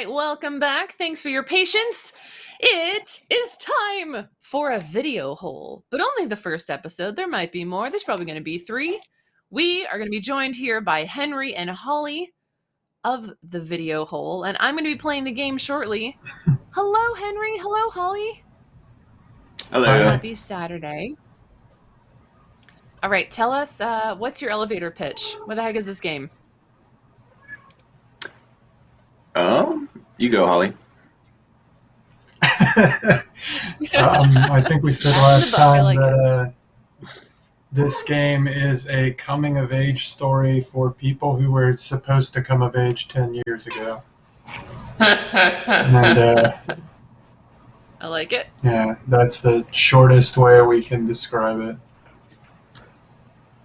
Welcome back. Thanks for your patience. It is time for a video hole, but only the first episode. There might be more. There's probably going to be 3. We are going to be joined here by Henry and Holly of the Video Hole, and I'm going to be playing the game shortly. Hello, Henry. Hello, Holly. Hello. Happy Saturday. All right, tell us, what's your elevator pitch? What the heck is this game? You go, Holly. I think we said last time that this game is a coming-of-age story for people who were supposed to come of age 10 years ago. And, I like it. Yeah, that's the shortest way we can describe it.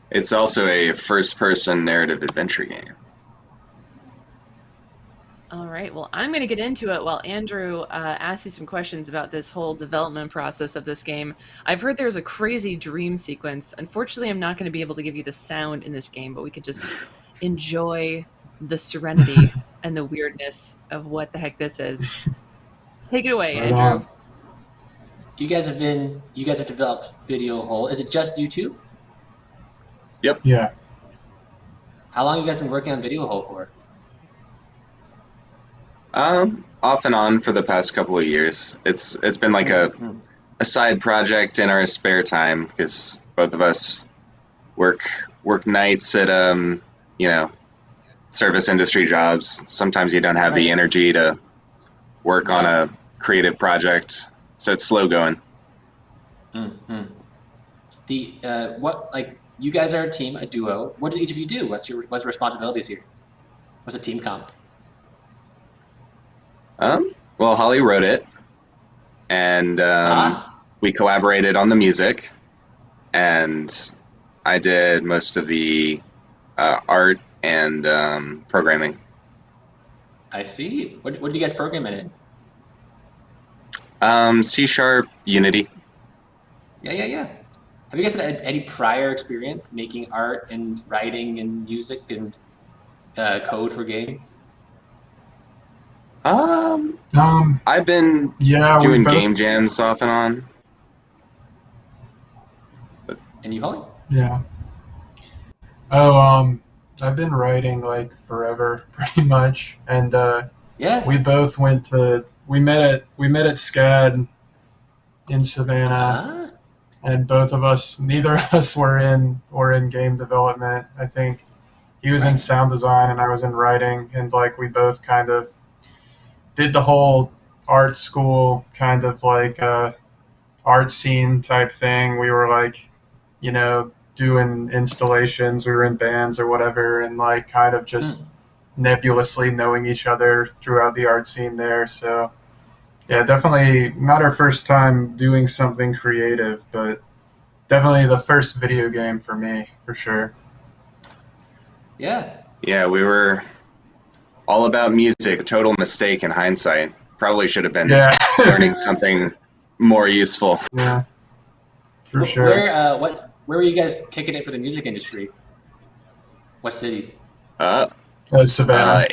It's also a first-person narrative adventure game. All right, well, I'm going to get into it while Andrew asks you some questions about this whole development process of this game. I've heard there's a crazy dream sequence. Unfortunately, I'm not going to be able to give you the sound in this game, but we could just enjoy the serenity and the weirdness of what the heck this is. Take it away, Right Andrew. on. You guys have developed VideoHole. Is it just you two? Yep. Yeah. How long have you guys been working on VideoHole for? Off and on for the past couple of years. It's been like a side project in our spare time because both of us work nights at service industry jobs. Sometimes you don't have the energy to work on a creative project, so it's slow going. You guys are a team, a duo. What do each of you do? What's your responsibilities here? What's the team comp? Well, Holly wrote it, and we collaborated on the music, and I did most of the art and programming. I see. What do you guys program it C#, in? Unity. Yeah. Have you guys had any prior experience making art and writing and music and code for games? I've been doing game jams off and on. And you, Holly? Yeah. I've been writing like forever, pretty much, and we both we met at SCAD in Savannah, and neither of us were in game development. I think he was in sound design and I was in writing, and like we both kind of did the whole art school kind of like art scene type thing. We were like, doing installations. We were in bands or whatever, and like kind of just nebulously knowing each other throughout the art scene there. So yeah, definitely not our first time doing something creative, but definitely the first video game for me, for sure. Yeah, we were all about music. Total mistake in hindsight. Probably should have been learning something more useful. Yeah, for sure. Where were you guys kicking it for the music industry? What city? Savannah.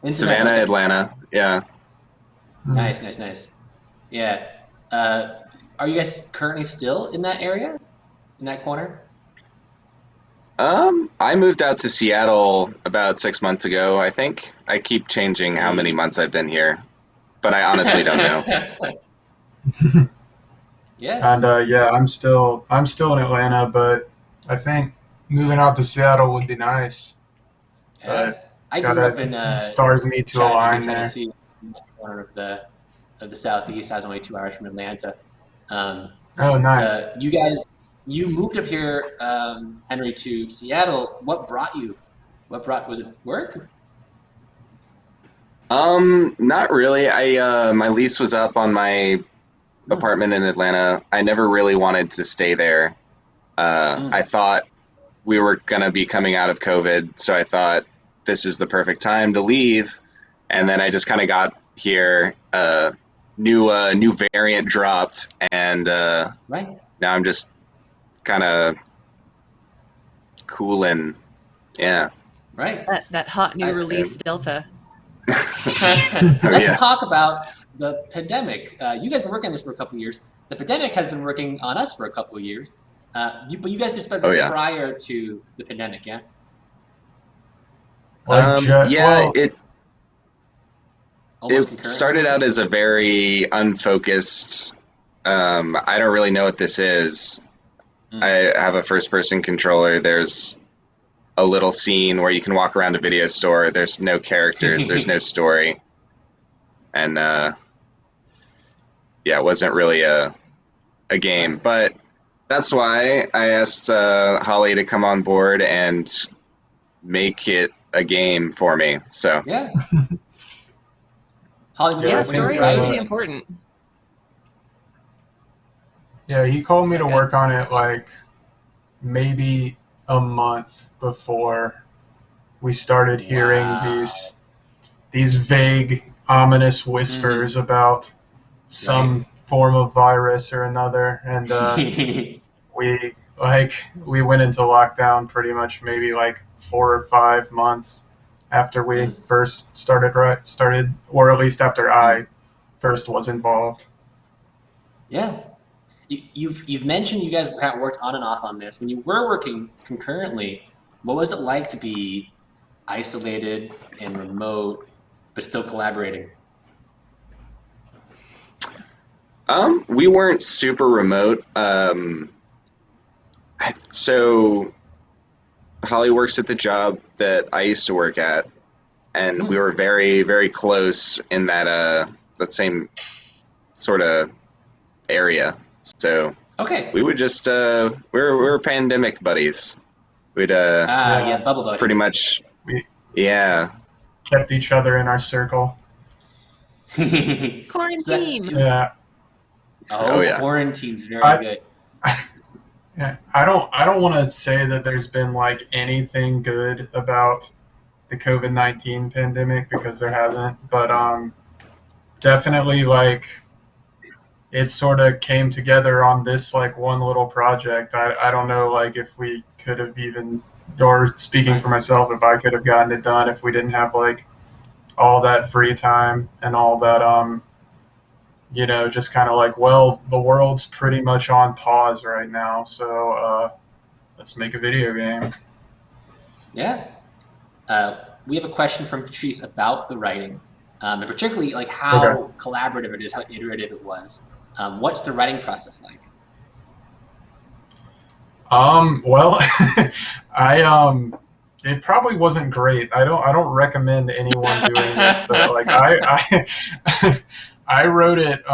In Savannah, okay. Atlanta. Yeah. Nice. Yeah. Are you guys currently still in that area? In that corner? I moved out to Seattle about 6 months ago, I think. I keep changing how many months I've been here, but I honestly don't know. Yeah. And I'm still in Atlanta, but I think moving out to Seattle would be nice. But I grew up in stars need to align there. Tennessee, in that corner of the southeast. I was only 2 hours from Atlanta. Oh, nice. You moved up here, Henry, to Seattle. What brought you? Was it work? Not really. My lease was up on my apartment in Atlanta. I never really wanted to stay there. I thought we were gonna be coming out of COVID, so I thought this is the perfect time to leave. And then I just kind of got here. New variant dropped, and now I'm just kind of cooling. Yeah. Right. That hot new release Delta. Let's talk about the pandemic. You guys been working on this for a couple of years. The pandemic has been working on us for a couple of years. But you guys just started prior to the pandemic, yeah? It started out as a very unfocused. I don't really know what this is. I have a first-person controller. There's a little scene where you can walk around a video store. There's no characters. There's no story. And it wasn't really a game. But that's why I asked Holly to come on board and make it a game for me. So yeah. Holly, story is really important. Yeah, he called me to work on it like maybe a month before we started hearing these vague, ominous whispers about some form of virus or another, and we went into lockdown pretty much maybe like 4 or 5 months after we first started, or at least after I first was involved. Yeah. You've mentioned you guys kind of worked on and off on this. When you were working concurrently, what was it like to be isolated and remote, but still collaborating? We weren't super remote. So Holly works at the job that I used to work at, and we were very, very close in that same sort of area. So we would just we were pandemic buddies. We'd bubble buddies. Pretty much kept each other in our circle. Quarantine. Quarantine's very good. Yeah, I don't want to say that there's been like anything good about the COVID-19 pandemic, because there hasn't, but definitely like it sort of came together on this like one little project. I don't know like if we could have even, or speaking for myself, if I could have gotten it done if we didn't have like all that free time and all that just kind of like, well, the world's pretty much on pause right now, so let's make a video game. Yeah. We have a question from Patrice about the writing, and particularly like how collaborative it is, how iterative it was. What's the writing process like? Well, it probably wasn't great. I don't recommend anyone doing this, but like I wrote it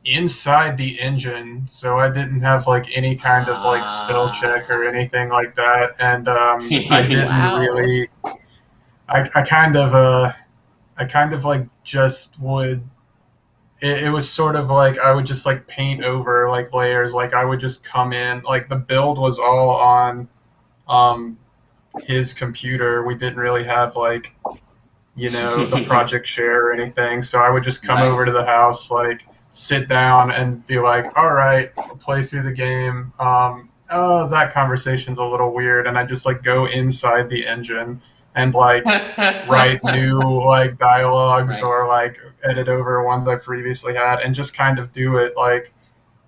inside the engine, so I didn't have like any kind of like spell check or anything like that, and I didn't really. I kind of like just would. It was sort of like I would just like paint over like layers. Like I would just come in. Like the build was all on his computer. We didn't really have like the project share or anything. So I would just come over to the house, like sit down and be like, all right, we'll play through the game. Oh, that conversation's a little weird. And I just like go inside the engine and like write new like dialogues or like edit over ones I previously had, and just kind of do it like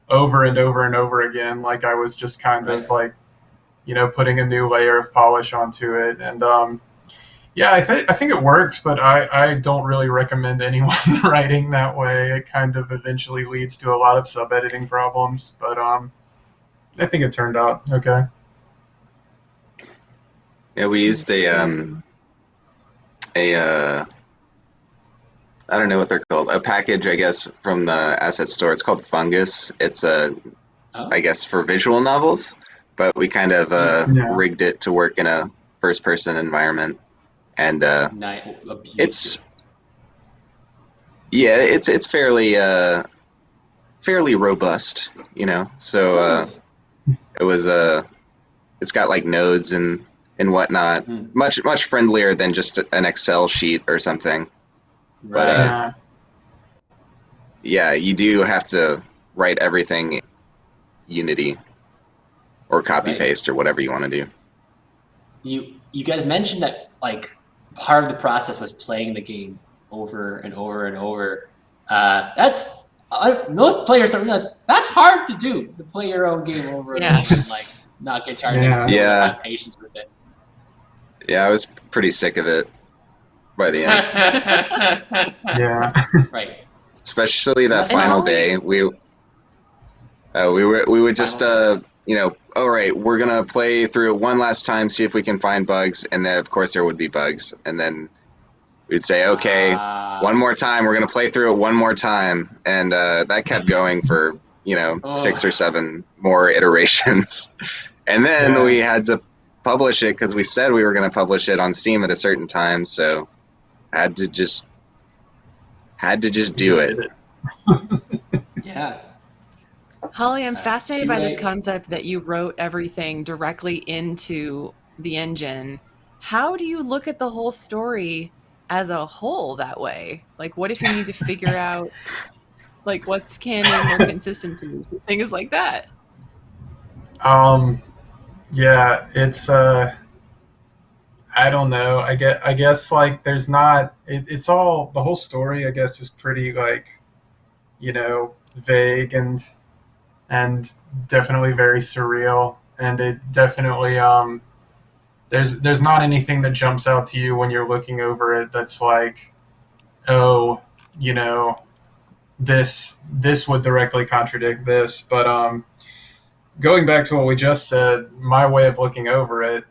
over and over and over again. Like I was just kind of like, putting a new layer of polish onto it. And I think it works, but I don't really recommend anyone writing that way. It kind of eventually leads to a lot of sub-editing problems, but I think it turned out okay. Yeah, we used a I don't know what they're called, a package, I guess, from the asset store. It's called Fungus. It's I guess for visual novels, but we kind of rigged it to work in a first-person environment, and it's fairly robust, So it was it's got like nodes and whatnot, much friendlier than just an Excel sheet or something. Right. But you do have to write everything Unity or copy paste or whatever you want to do. You guys mentioned that like part of the process was playing the game. over and over and over. Most players don't realize that's hard to do, to play your own game over and over and like not get tired and really have patience with it. Yeah, I was pretty sick of it by the end. Yeah. Right. Especially that final day, we would just you know, all right, we're gonna play through it one last time, see if we can find bugs, and then of course there would be bugs, and then we'd say, okay, one more time, we're gonna play through it one more time, and that kept going for, you know, 6 or 7 more iterations, and then we had to publish it because we said we were gonna publish it on Steam at a certain time, so had to just do it. Yeah. Holly, I'm fascinated by this concept that you wrote everything directly into the engine. How do you look at the whole story as a whole that way? Like, what if you need to figure out, like, what's canon, what consistencies, things like that? Yeah, it's I don't know. I guess like there's not. It's all the whole story. I guess is pretty like, you know, vague and definitely very surreal. And it definitely there's not anything that jumps out to you when you're looking over it that's like, oh, you know, this would directly contradict this. But going back to what we just said, my way of looking over it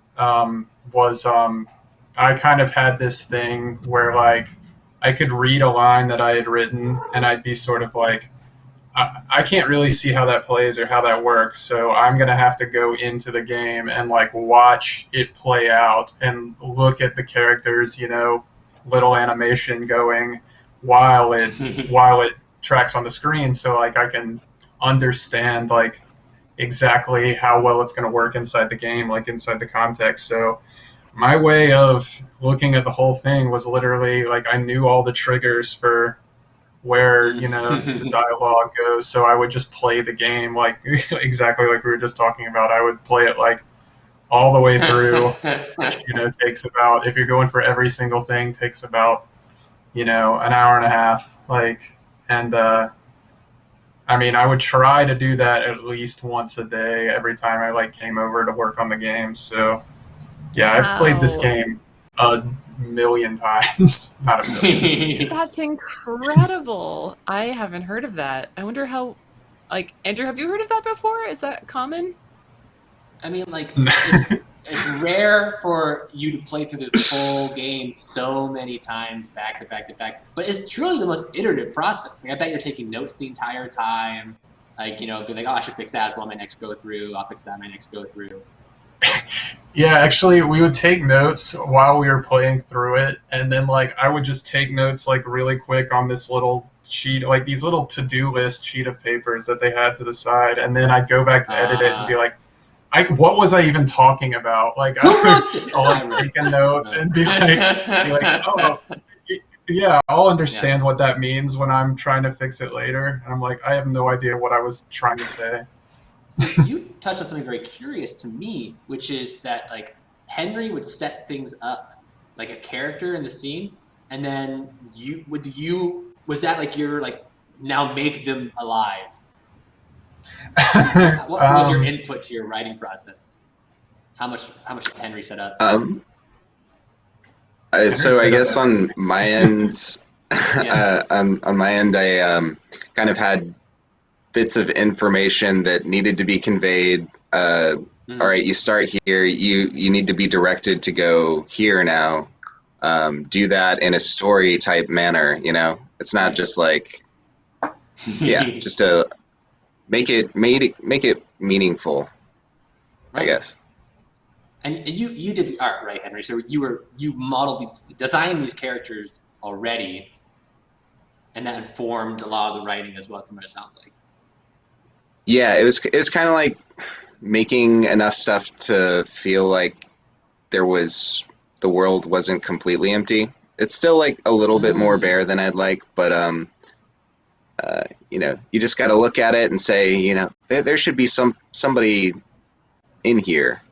was I kind of had this thing where like I could read a line that I had written and I'd be sort of like, I can't really see how that plays or how that works, so I'm gonna have to go into the game and like watch it play out and look at the characters, you know, little animation going while it tracks on the screen, so like I can understand like exactly how well it's going to work inside the game, like inside the context. So my way of looking at the whole thing was literally like I knew all the triggers for where, you know, the dialogue goes, so I would just play the game like exactly like we were just talking about. I would play it like all the way through, which, you know, takes about, if you're going for every single thing, takes about, you know, an hour and a half, like. And I mean, I would try to do that at least once a day every time I like came over to work on the game. So yeah, I've played this game a million times. Not a million. That's incredible. I haven't heard of that. I wonder how, like, Andrew, have you heard of that before? Is that common? I mean, like, it's rare for you to play through the full game so many times back to back to back, but it's truly the most iterative process. Like, I bet you're taking notes the entire time. Like, you know, be like, oh, I should fix that as well my next go through. I'll fix that my next go through. Yeah, actually, we would take notes while we were playing through it, and then like I would just take notes like really quick on this little sheet, like these little to-do list sheet of papers that they had to the side, and then I'd go back to edit it and be like, what was I even talking about? Like, I'll like take a note and be like, oh, yeah, I'll understand what that means when I'm trying to fix it later. And I'm like, I have no idea what I was trying to say. You touched on something very curious to me, which is that like Henry would set things up like a character in the scene, and then was that like you're like, now make them alive? What was your input to your writing process? How much did Henry set up? So I guess on my end, on my end, I kind of had bits of information that needed to be conveyed. All right, you start here. You need to be directed to go here now. Do that in a story type manner. You know, it's not just like, yeah, just to make it meaningful. Right. I guess. And you did the art, right, Henry? So you modeled designed these characters already, and that informed a lot of the writing as well, from what it sounds like. Yeah, it was kind of like making enough stuff to feel like the world wasn't completely empty. It's still like a little bit more bare than I'd like, but you know, you just got to look at it and say, you know, there should be somebody in here.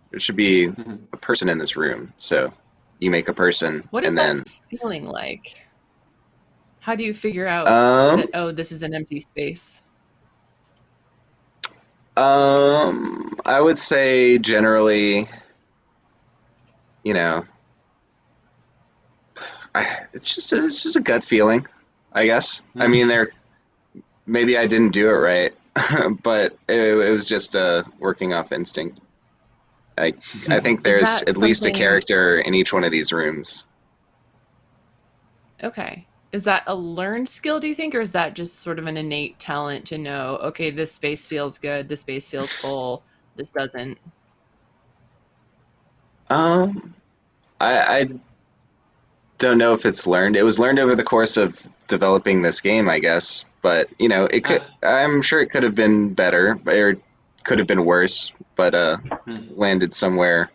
There should be a person in this room. So you make a person. What is and that then feeling like? How do you figure out that, oh, this is an empty space? I would say generally, you know, it's just a gut feeling, I guess. I mean, maybe I didn't do it right, but it was just working off instinct. I think there's at least a character in each one of these rooms. Okay. Is that a learned skill, do you think, or is that just sort of an innate talent to know, okay, this space feels good, this space feels full, this doesn't? I don't know if it's learned. It was learned over the course of developing this game, I guess. But it could. I'm sure it could have been better, or could have been worse. But landed somewhere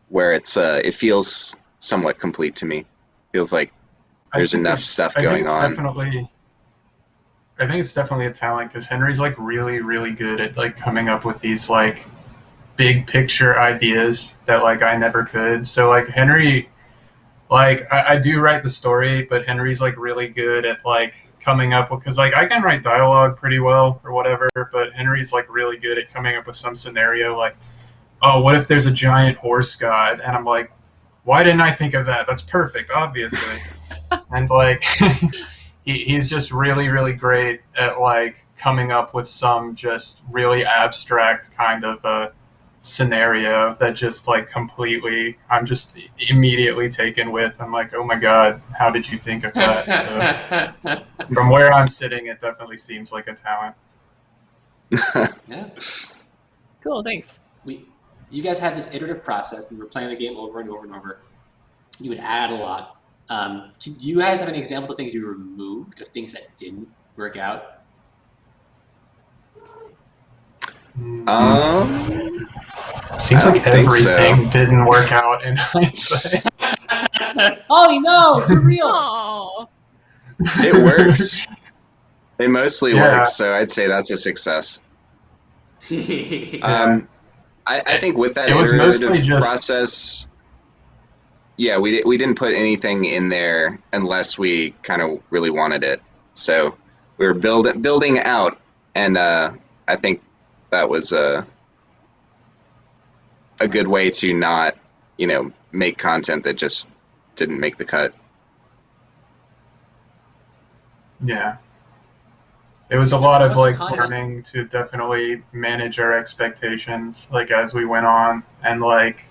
where it feels somewhat complete to me. Feels like there's enough stuff going on. I think it's definitely a talent because Henry's like really, really good at like coming up with these like big picture ideas that like I never could. So like Henry, like I do write the story, but Henry's like really good at like coming up with, because like I can write dialogue pretty well or whatever, but Henry's like really good at coming up with some scenario like, oh, what if there's a giant horse god? And I'm like, why didn't I think of that? That's perfect, obviously. And like he's just really, really great at like coming up with some just really abstract kind of scenario that just like completely I'm just immediately taken with. I'm like, oh my god, how did you think of that? So from where I'm sitting, it definitely seems like a talent. Yeah. Cool, thanks. You guys had this iterative process and you were playing the game over and over and over. You would add a lot. Do you guys have any examples of things you removed, of things that didn't work out? Seems like everything didn't work out in hindsight. Oh no, it's real. Oh. It works. It mostly works, so I'd say that's a success. I think with that iterative process, we didn't put anything in there unless we kind of really wanted it. So we were building out, and I think that was a good way to not, make content that just didn't make the cut. Yeah. It was a lot of like learning to definitely manage our expectations like as we went on, and like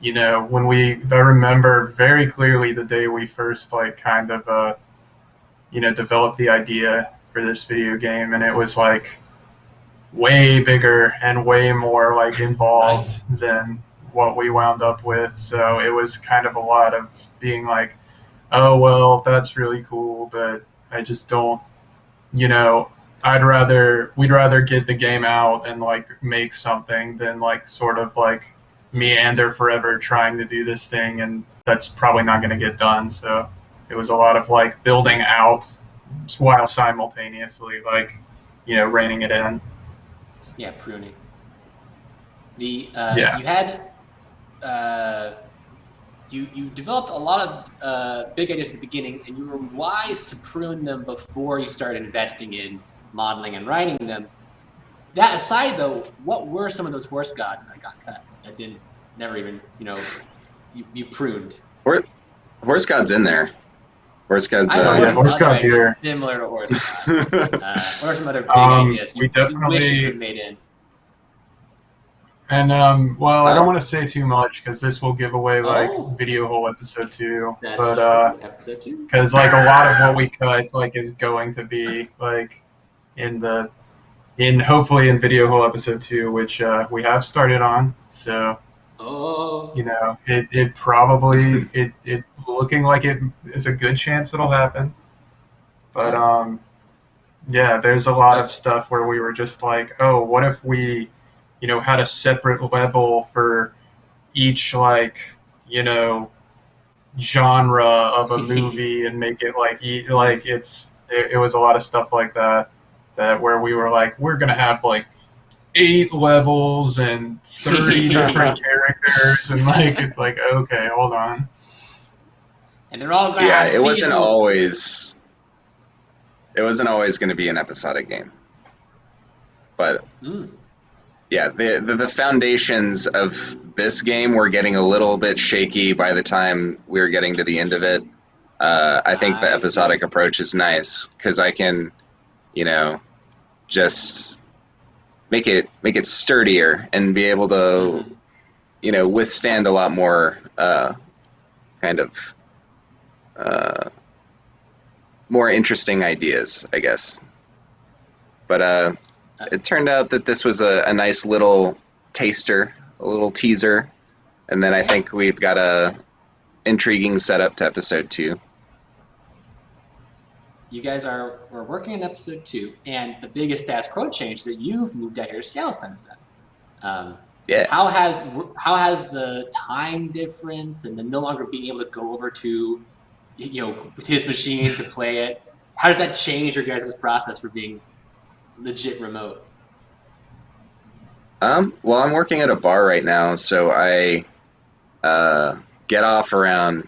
I remember very clearly the day we first like kind of developed the idea for this video game, and it was like way bigger and way more like involved than what we wound up with. So it was kind of a lot of being like, oh well, that's really cool, but I just don't, we'd rather get the game out and like make something than like sort of like meander forever trying to do this thing, and that's probably not going to get done. So it was a lot of like building out while simultaneously like reining it in. Yeah, pruning. You had you developed a lot of big ideas at the beginning, and you were wise to prune them before you started investing in modeling and writing them. That aside, though, what were some of those horse gods that got cut that never even you pruned? Horse god's in there. Horse god's horse god's here. Similar to horse god. What are some other big ideas you wish you could have made in? And I don't want to say too much because this will give away like VideoHole episode 2. But episode 2, because like a lot of what we cut like is going to be like hopefully in VideoHole episode 2, which we have started on. So it probably it looking like it is a good chance it'll happen. But there's a lot of stuff where we were just like, oh, what if we had a separate level for each like genre of a movie and make it like it was a lot of stuff like that where we were like, we're gonna have like 8 levels and 30 different characters, and like it's like, okay, hold on. and they're all going to Yeah, have it wasn't seasonal. always going to be an episodic game, but yeah, the foundations of this game were getting a little bit shaky by the time we were getting to the end of it. I think the episodic approach is nice because I can, just make it sturdier and be able to, withstand a lot more kind of more interesting ideas, I guess. But it turned out that this was a nice little taster, a little teaser, and then I think we've got a intriguing setup to episode 2. You guys we're working on episode 2, and the biggest status quo change is that you've moved out here to Seattle since then. Yeah. How has the time difference and the no longer being able to go over to his machine to play it, how does that change your guys' process for being legit remote? Well, I'm working at a bar right now, so I get off around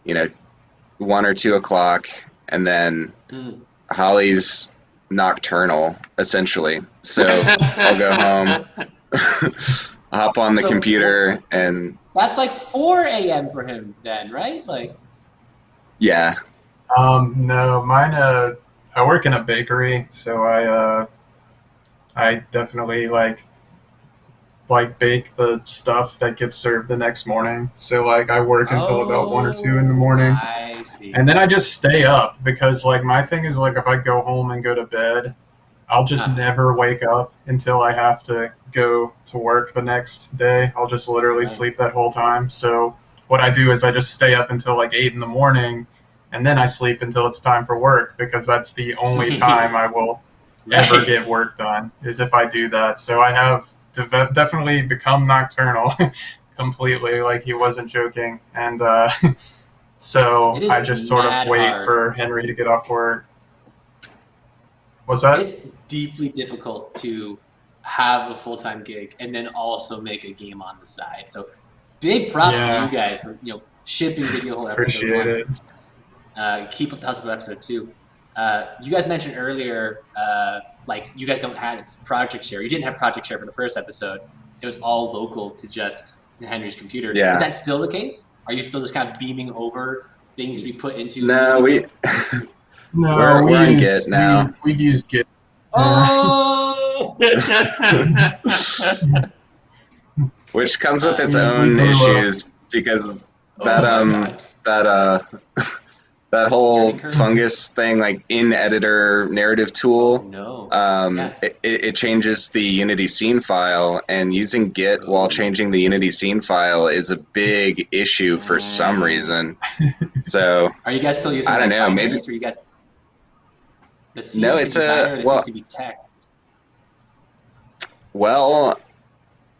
1 or 2 o'clock, and then Holly's nocturnal essentially, so I'll go home, hop on the computer, and that's like 4 a.m. for him then, right? Like, yeah. No, mine. I work in a bakery, so I definitely like bake the stuff that gets served the next morning. So like I work until about 1 or 2 in the morning, I see. and then I just stay up because like my thing is like if I go home and go to bed, I'll just never wake up until I have to go to work the next day. I'll just literally sleep that whole time. So what I do is I just stay up until like 8 in the morning, and then I sleep until it's time for work because that's the only time I will ever get work done is if I do that. So I have definitely become nocturnal completely, like he wasn't joking. And so I just sort of wait for Henry to get off work. What's that? It's deeply difficult to have a full-time gig and then also make a game on the side. So big props to you guys for shipping VideoHole episode 1. Appreciate it. Keep up the hustle for episode 2. You guys mentioned earlier, like you guys don't have project share. You didn't have project share for the first episode. It was all local to just Henry's computer. Yeah. Is that still the case? Are you still just kind of beaming over things to be put into? No, we're on Git now. We've used Git. Oh! Which comes with its own issues because that whole fungus thing, like in editor narrative tool, it changes the Unity scene file, and using Git while changing the Unity scene file is a big issue for some reason. So are you guys still using? I don't know. Maybe. Or you guys? The scenes no, it's seems to be text. Well,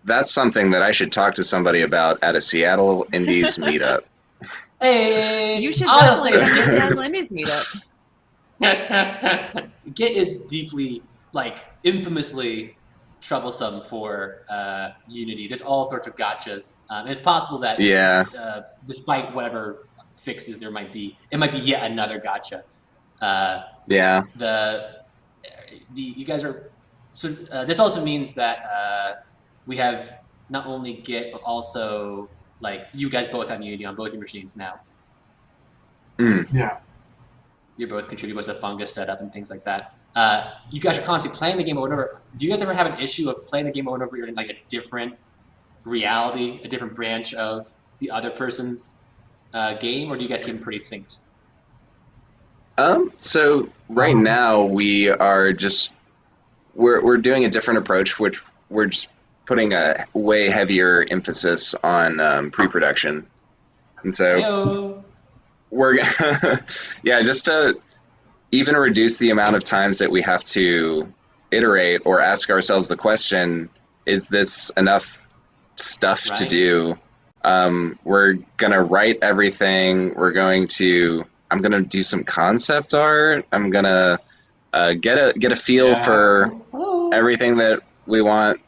that's something that I should talk to somebody about at a Seattle Indies meetup. Hey, you should definitely come to Seattle Indies meetup. Git is deeply, infamously troublesome for Unity. There's all sorts of gotchas. It's possible that despite whatever fixes there might be, it might be yet another gotcha. You guys are so. This also means that we have not only Git but also you guys both have Unity on both your machines now. Yeah. You're both contributing both to fungus setup and things like that. You guys are constantly playing the game over and over. Do you guys ever have an issue of playing the game over and over? You're in a different reality, a different branch of the other person's game, or do you guys get pretty synced? So right now we are we're doing a different approach, which we're just putting a way heavier emphasis on pre-production, and so we're just to even reduce the amount of times that we have to iterate or ask ourselves the question, is this enough stuff to do? We're gonna write everything. I'm gonna do some concept art. I'm gonna get a feel for everything that we want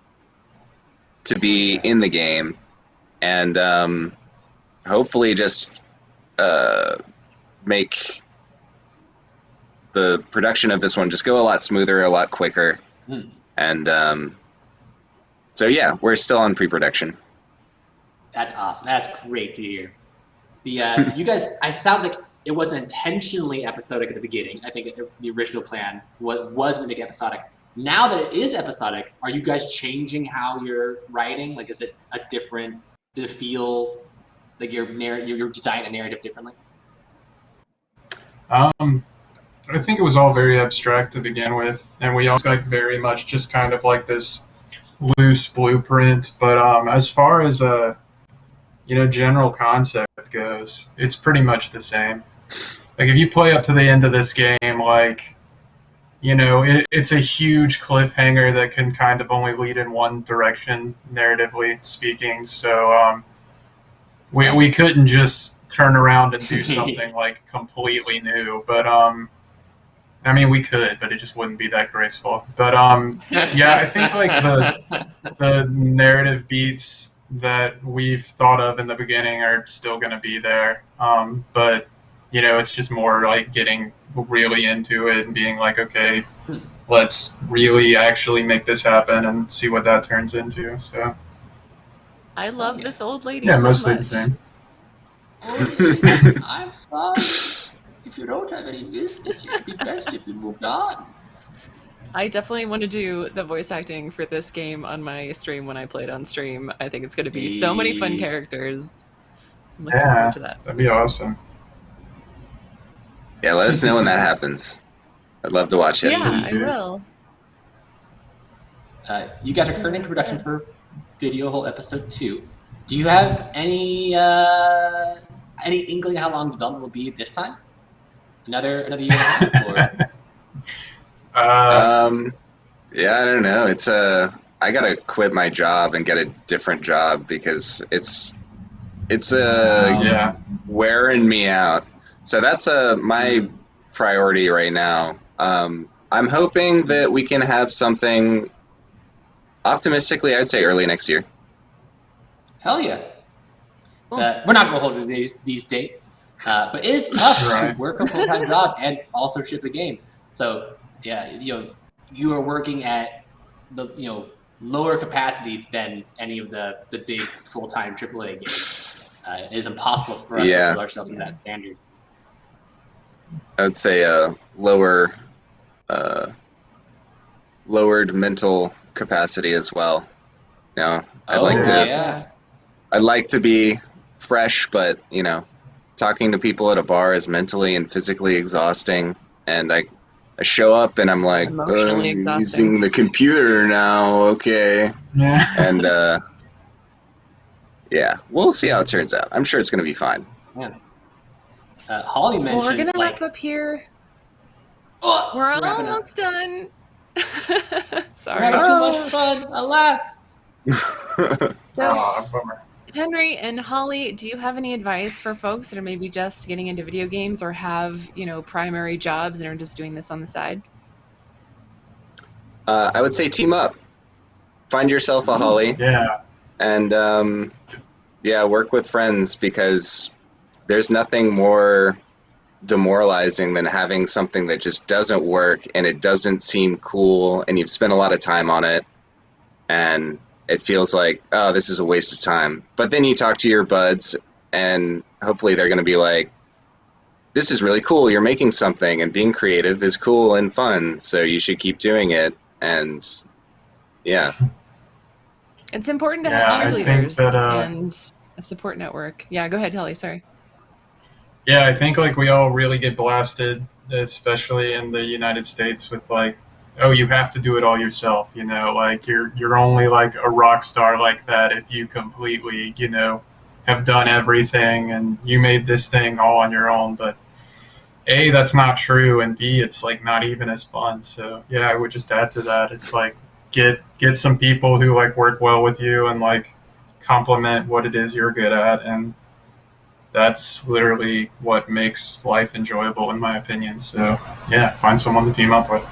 to be in the game, and hopefully just make the production of this one just go a lot smoother, a lot quicker. And so yeah, we're still on pre-production. That's awesome. That's great to hear. The you guys, it sounds like it wasn't intentionally episodic at the beginning. I think the original plan was to make it episodic. Now that it is episodic, are you guys changing how you're writing? Like, is it a different? Did it feel like you're designing a narrative differently? I think it was all very abstract to begin with, and we also like very much just kind of like this loose blueprint. But as far as general concept goes, it's pretty much the same. Like if you play up to the end of this game, like it's a huge cliffhanger that can kind of only lead in one direction, narratively speaking. So we couldn't just turn around and do something like completely new, but I mean, we could, but it just wouldn't be that graceful. But yeah, I think like the narrative beats that we've thought of in the beginning are still going to be there. But it's just more like getting really into it and being like, okay, let's really actually make this happen and see what that turns into. So I love this old lady. Yeah, so mostly much. the same. I'm sorry. If you don't have any business, it'd be best if you moved on. I definitely want to do the voice acting for this game on my stream when I play it on stream. I think it's going to be so many fun characters. I'm looking forward to that. That'd be awesome. Yeah, let us know when that happens. I'd love to watch it. Yeah, I will. You guys are currently in production for VideoHole episode 2. Do you have any inkling how long development will be this time? Another year and a half? Yeah, I don't know. It's I gotta quit my job and get a different job because it's wearing me out. So that's my priority right now. I'm hoping that we can have something. Optimistically, I'd say early next year. Hell yeah! We're not gonna hold to these dates, but it is tough to work a full-time job and also ship a game. So yeah, you are working at the lower capacity than any of the big full-time AAA games. It is impossible for us to hold ourselves to that standard. I would say lowered mental capacity as well. I'd like to be fresh, but talking to people at a bar is mentally and physically exhausting. And I show up and I'm like, I'm using the computer now, okay. Yeah. And yeah, we'll see how it turns out. I'm sure it's going to be fine. Yeah. Holly mentioned. Well, we're gonna wrap up here. We're almost done. Sorry. We're having too much fun, alas. Bummer. Henry and Holly, do you have any advice for folks that are maybe just getting into video games or have, primary jobs and are just doing this on the side? I would say team up. Find yourself a Holly. Yeah. And work with friends because there's nothing more demoralizing than having something that just doesn't work and it doesn't seem cool and you've spent a lot of time on it and it feels like, oh, this is a waste of time. But then you talk to your buds and hopefully they're going to be like, this is really cool. You're making something and being creative is cool and fun. So you should keep doing it. And yeah. It's important to have cheerleaders and a support network. Yeah, go ahead, Holly. Sorry. Yeah, I think like we all really get blasted, especially in the United States, with like, oh, you have to do it all yourself. Like you're only like a rock star like that if you completely, have done everything and you made this thing all on your own. But A, that's not true, and B, it's like not even as fun. So yeah, I would just add to that. It's like get some people who like work well with you and like complement what it is you're good at, and that's literally what makes life enjoyable, in my opinion. So yeah, find someone to team up with.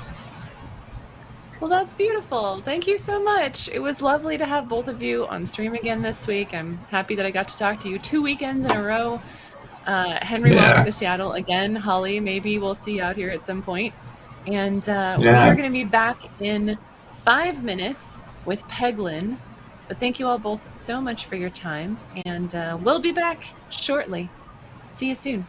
Well, that's beautiful. Thank you so much. It was lovely to have both of you on stream again this week. I'm happy that I got to talk to you 2 weekends in a row. Henry, welcome to Seattle again. Holly, maybe we'll see you out here at some point. And we are going to be back in 5 minutes with Peglin. But thank you all both so much for your time. And we'll be back shortly. See you soon.